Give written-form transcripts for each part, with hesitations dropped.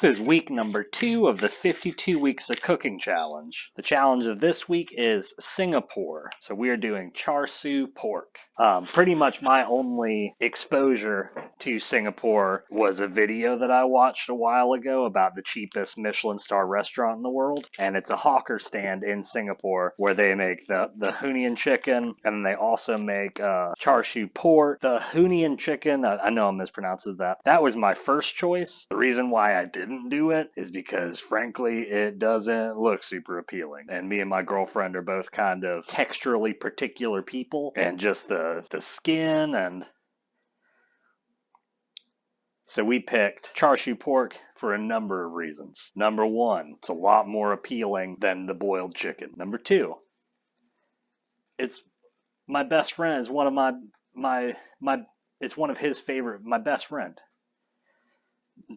This is week number 2 of the 52 Weeks of Cooking Challenge. The challenge of this week is Singapore. So we are doing Char Siu Pork. Pretty much my only exposure to Singapore was a video that I watched a while ago about the cheapest Michelin star restaurant in the world. And it's a hawker stand in Singapore where they make the Hainanese chicken, and they also make Char Siu Pork. The Hainanese chicken, I know I'm mispronouncing that. That was my first choice. The reason why I didn't do it is because frankly it doesn't look super appealing, and me and my girlfriend are both kind of texturally particular people, and just the skin, and so we picked Char Siu Pork for a number of reasons. Number one, it's a lot more appealing than the boiled chicken. Number two, it's my best friend is one of it's one of his favorite, my best friend.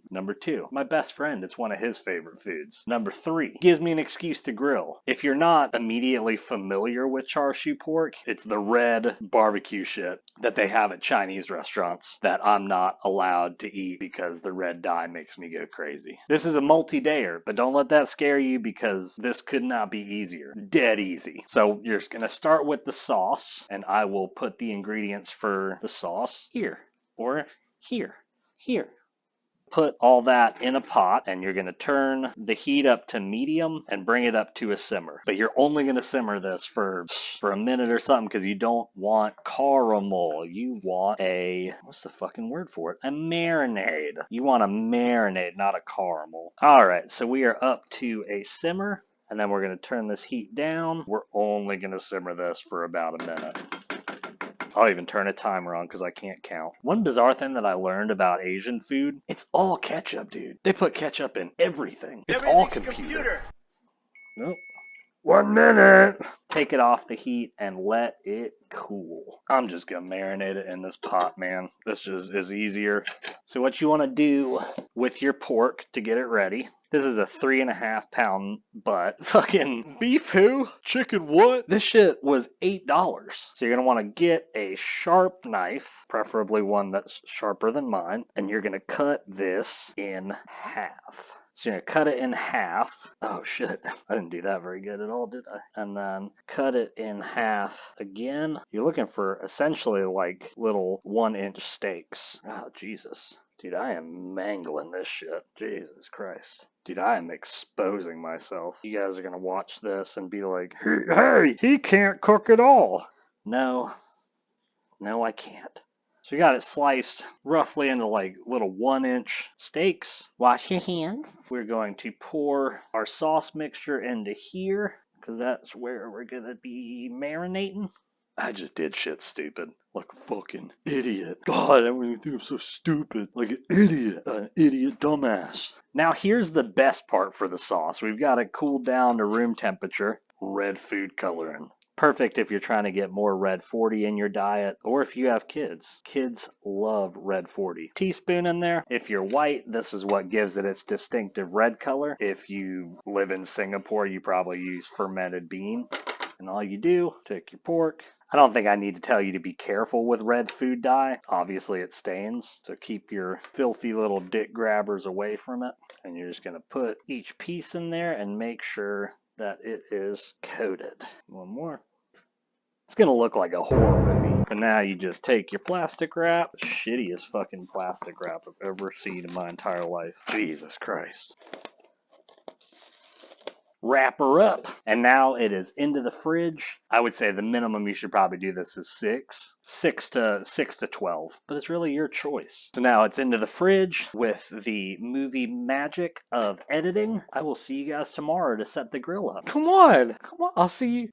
Number two, my best friend, it's one of his favorite foods. Number three, gives me an excuse to grill. If you're not immediately familiar with Char Siu Pork, it's the red barbecue shit that they have at Chinese restaurants that I'm not allowed to eat because the red dye makes me go crazy. This is a multi-dayer, but don't let that scare you because this could not be easier. Dead easy. So you're just gonna start with the sauce, and I will put the ingredients for the sauce here, or here. Put all that in a pot, and you're going to turn the heat up to medium and bring it up to a simmer. But you're only going to simmer this for a minute or something because you don't want caramel. You want a, what's the fucking word for it? A marinade. You want a marinade, not a caramel. All right, so we are up to a simmer, and then we're going to turn this heat down. We're only going to simmer this for about a minute. I'll even turn a timer on because I can't count. One bizarre thing that I learned about Asian food, it's all ketchup, dude. They put ketchup in everything. It's all computer. Nope. 1 minute. Take it off the heat and let it cool. I'm just gonna marinate it in this pot, man. This just is easier. So what you want to do with your pork to get it ready. This is a 3.5 pound butt. Fucking beef who? Chicken what? This shit was $8. So you're gonna want to get a sharp knife, preferably one that's sharper than mine, and you're gonna cut this in half. So you're going to cut it in half. Oh shit, I didn't do that very good at all, did I? And then cut it in half again. You're looking for essentially like little 1-inch steaks. Oh Jesus. Dude, I am mangling this shit. Jesus Christ. Dude, I am exposing myself. You guys are going to watch this and be like, hey, he can't cook at all. No, I can't. So we got it sliced roughly into like little 1-inch steaks. Wash your hands. We're going to pour our sauce mixture into here because that's where we're going to be marinating. I just did shit stupid. Like a fucking idiot. God, I don't think I'm so stupid. Like an idiot dumbass. Now here's the best part for the sauce. We've got it cooled down to room temperature. Red food coloring. Perfect if you're trying to get more red 40 in your diet, or if you have kids. Kids love red 40. Teaspoon in there. If you're white, this is what gives it its distinctive red color. If you live in Singapore, you probably use fermented bean. And all you do, take your pork. I don't think I need to tell you to be careful with red food dye. Obviously it stains, so keep your filthy little dick grabbers away from it. And you're just going to put each piece in there and make sure that it is coated. One more. It's gonna look like a horror movie. And now you just take your plastic wrap. The shittiest fucking plastic wrap I've ever seen in my entire life. Jesus Christ. Wrap her up. And now it is into the fridge. I would say the minimum you should probably do this is 6 to 12. But it's really your choice. So now it's into the fridge with the movie magic of editing. I will see you guys tomorrow to set the grill up. Come on. I'll see you.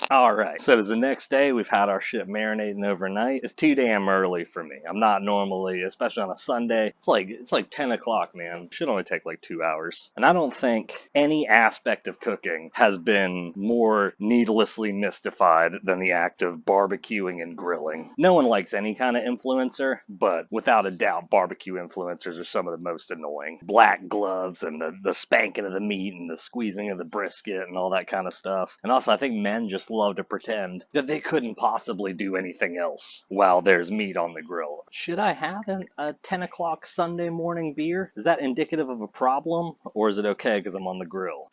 Alright, so the next day we've had our shit marinating overnight. It's too damn early for me. I'm not normally, especially on a Sunday. It's like 10 o'clock, man. Should only take like 2 hours. And I don't think any aspect of cooking has been more needlessly mystified than the act of barbecuing and grilling. No one likes any kind of influencer, but without a doubt, barbecue influencers are some of the most annoying. Black gloves and the spanking of the meat and the squeezing of the brisket and all that kind of stuff. And also, I think men just love to pretend that they couldn't possibly do anything else while there's meat on the grill. Should I have a 10 o'clock Sunday morning beer? Is that indicative of a problem, or is it okay because I'm on the grill?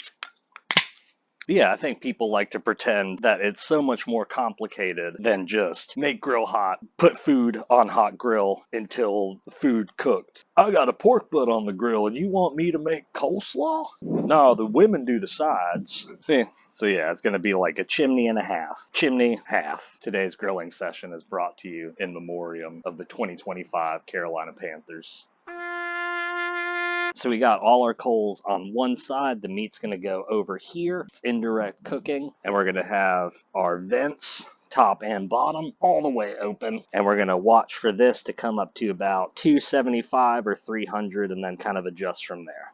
Yeah, I think people like to pretend that it's so much more complicated than just make grill hot, put food on hot grill until the food cooked. I got a pork butt on the grill and you want me to make coleslaw? No, the women do the sides. See? So yeah, it's going to be like a chimney and a half. Chimney, half. Today's grilling session is brought to you in memoriam of the 2025 Carolina Panthers. So we got all our coals on one side. The meat's going to go over here. It's indirect cooking. And we're going to have our vents, top and bottom, all the way open. And we're going to watch for this to come up to about 275 or 300 and then kind of adjust from there.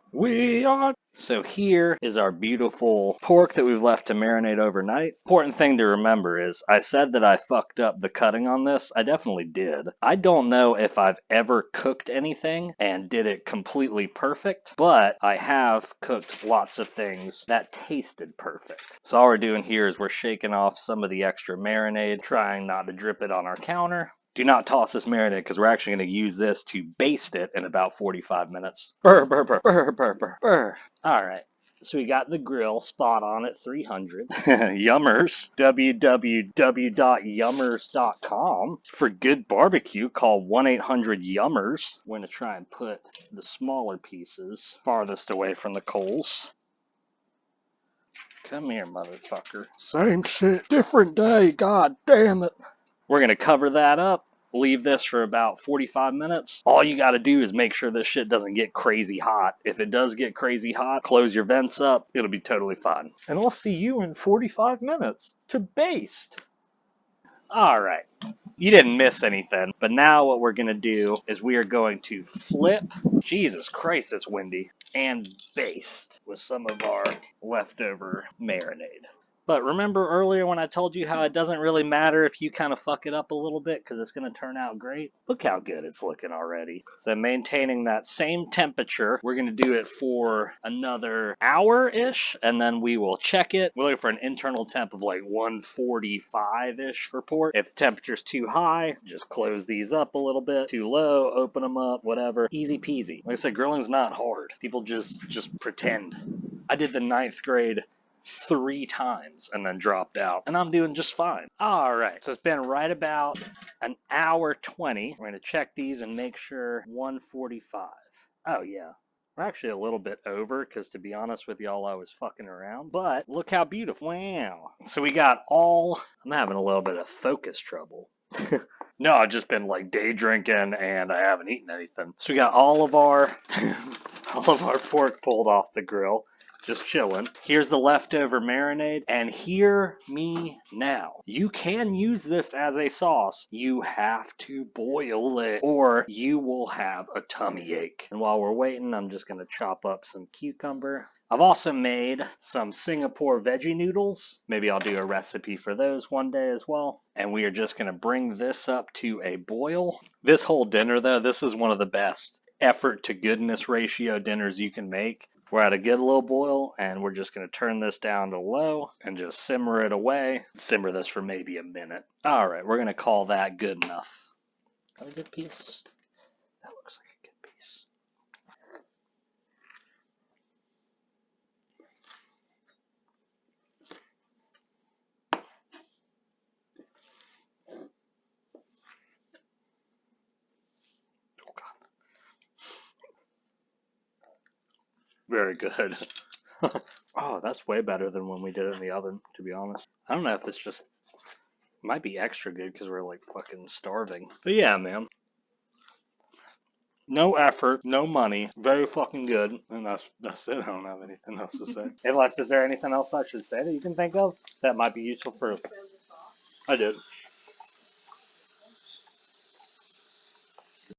So here is our beautiful pork that we've left to marinate overnight. Important thing to remember is I said that I fucked up the cutting on this. I definitely did. I don't know if I've ever cooked anything and did it completely perfect, but I have cooked lots of things that tasted perfect. So all we're doing here is we're shaking off some of the extra marinade, trying not to drip it on our counter. Do not toss this marinade because we're actually going to use this to baste it in about 45 minutes. Burr, burr, burr, burr, burr, burr, burr. All right. So we got the grill spot on at 300. Yummers. www.yummers.com. For good barbecue, call 1-800-YUMMERS. We're going to try and put the smaller pieces farthest away from the coals. Come here, motherfucker. Same shit, different day, god damn it. We're going to cover that up, leave this for about 45 minutes. All you got to do is make sure this shit doesn't get crazy hot. If it does get crazy hot, close your vents up. It'll be totally fine. And I'll see you in 45 minutes to baste. All right. You didn't miss anything, but now what we're going to do is we are going to flip. Jesus Christ, it's windy. And baste with some of our leftover marinade. But remember earlier when I told you how it doesn't really matter if you kind of fuck it up a little bit because it's going to turn out great? Look how good it's looking already. So maintaining that same temperature, we're going to do it for another hour-ish, and then we will check it. We're looking for an internal temp of like 145-ish for pork. If the temperature's too high, just close these up a little bit. Too low, open them up, whatever. Easy peasy. Like I said, grilling's not hard. People just pretend. I did the 9th grade 3 times and then dropped out, and I'm doing just fine. All right, so it's been right about an hour 20. We're going to check these and make sure 145. Oh yeah, we're actually a little bit over because, to be honest with y'all, I was fucking around, but look how beautiful. Wow. So we got all, I'm having a little bit of focus trouble. No, I've just been like day drinking and I haven't eaten anything. So we got all of our pork pulled off the grill. Just chilling. Here's the leftover marinade, and hear me now. You can use this as a sauce. You have to boil it, or you will have a tummy ache. And while we're waiting, I'm just going to chop up some cucumber. I've also made some Singapore veggie noodles. Maybe I'll do a recipe for those one day as well. And we are just going to bring this up to a boil. This whole dinner, though, this is one of the best effort to goodness ratio dinners you can make. We're at a good little boil, and we're just going to turn this down to low and just simmer it away. Simmer this for maybe a minute. All right, we're going to call that good enough. Got a good piece? That looks like a good piece. Oh, God. Very good. Oh, that's way better than when we did it in the oven, to be honest. I don't know if it's just, it might be extra good because we're like fucking starving. But yeah, man. No effort, no money, very fucking good. And that's it. I don't have anything else to say. Unless, is there anything else I should say that you can think of that might be useful for... I did.